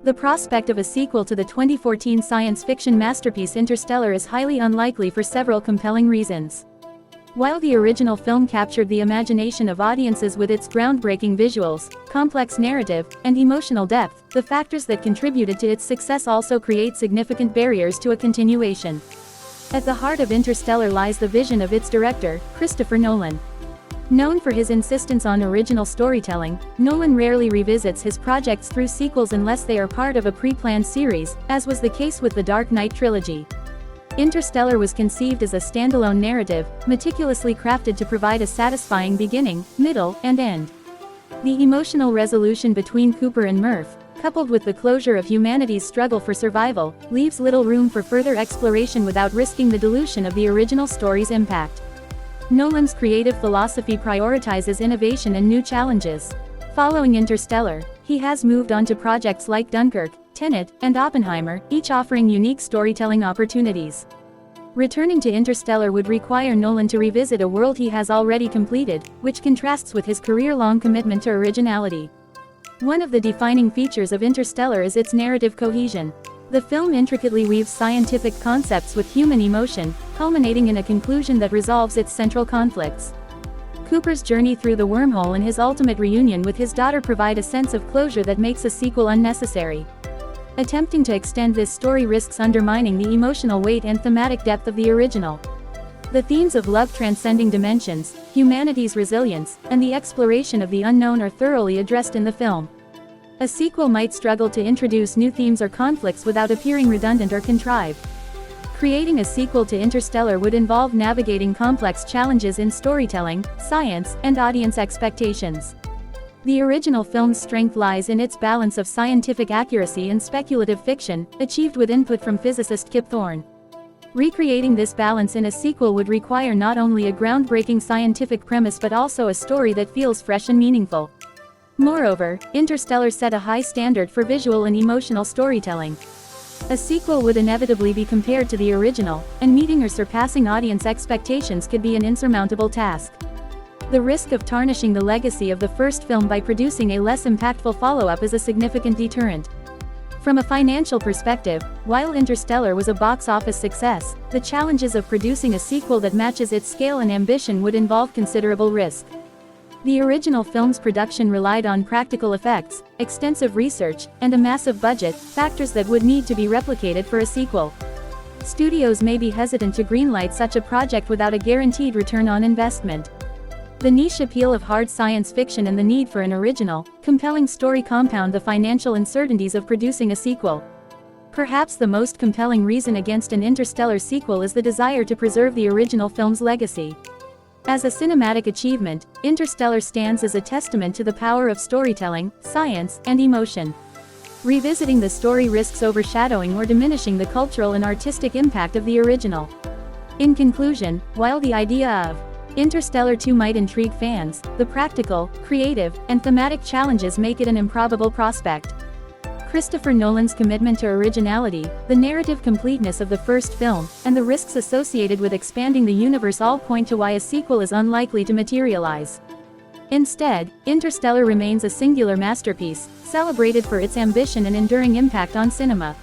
The prospect of a sequel to the 2014 science fiction masterpiece Interstellar is highly unlikely for several compelling reasons. While the original film captured the imagination of audiences with its groundbreaking visuals, complex narrative, and emotional depth, the factors that contributed to its success also create significant barriers to a continuation. At the heart of Interstellar lies the vision of its director, Christopher Nolan. Known for his insistence on original storytelling, Nolan rarely revisits his projects through sequels unless they are part of a pre-planned series, as was the case with the Dark Knight trilogy. Interstellar was conceived as a standalone narrative, meticulously crafted to provide a satisfying beginning, middle, and end. The emotional resolution between Cooper and Murph, coupled with the closure of humanity's struggle for survival, leaves little room for further exploration without risking the dilution of the original story's impact. Nolan's creative philosophy prioritizes innovation and new challenges. Following Interstellar, he has moved on to projects like Dunkirk, Tenet, and Oppenheimer, each offering unique storytelling opportunities. Returning to Interstellar would require Nolan to revisit a world he has already completed, which contrasts with his career-long commitment to originality. One of the defining features of Interstellar is its narrative cohesion. The film intricately weaves scientific concepts with human emotion, culminating in a conclusion that resolves its central conflicts. Cooper's journey through the wormhole and his ultimate reunion with his daughter provide a sense of closure that makes a sequel unnecessary. Attempting to extend this story risks undermining the emotional weight and thematic depth of the original. The themes of love transcending dimensions, humanity's resilience, and the exploration of the unknown are thoroughly addressed in the film. A sequel might struggle to introduce new themes or conflicts without appearing redundant or contrived. Creating a sequel to Interstellar would involve navigating complex challenges in storytelling, science, and audience expectations. The original film's strength lies in its balance of scientific accuracy and speculative fiction, achieved with input from physicist Kip Thorne. Recreating this balance in a sequel would require not only a groundbreaking scientific premise but also a story that feels fresh and meaningful. Moreover, Interstellar set a high standard for visual and emotional storytelling. A sequel would inevitably be compared to the original, and meeting or surpassing audience expectations could be an insurmountable task. The risk of tarnishing the legacy of the first film by producing a less impactful follow-up is a significant deterrent. From a financial perspective, while Interstellar was a box office success, the challenges of producing a sequel that matches its scale and ambition would involve considerable risk. The original film's production relied on practical effects, extensive research, and a massive budget, factors that would need to be replicated for a sequel. Studios may be hesitant to greenlight such a project without a guaranteed return on investment. The niche appeal of hard science fiction and the need for an original, compelling story compound the financial uncertainties of producing a sequel. Perhaps the most compelling reason against an Interstellar sequel is the desire to preserve the original film's legacy. As a cinematic achievement, Interstellar stands as a testament to the power of storytelling, science, and emotion. Revisiting the story risks overshadowing or diminishing the cultural and artistic impact of the original. In conclusion, while the idea of Interstellar 2 might intrigue fans, the practical, creative, and thematic challenges make it an improbable prospect. Christopher Nolan's commitment to originality, the narrative completeness of the first film, and the risks associated with expanding the universe all point to why a sequel is unlikely to materialize. Instead, Interstellar remains a singular masterpiece, celebrated for its ambition and enduring impact on cinema.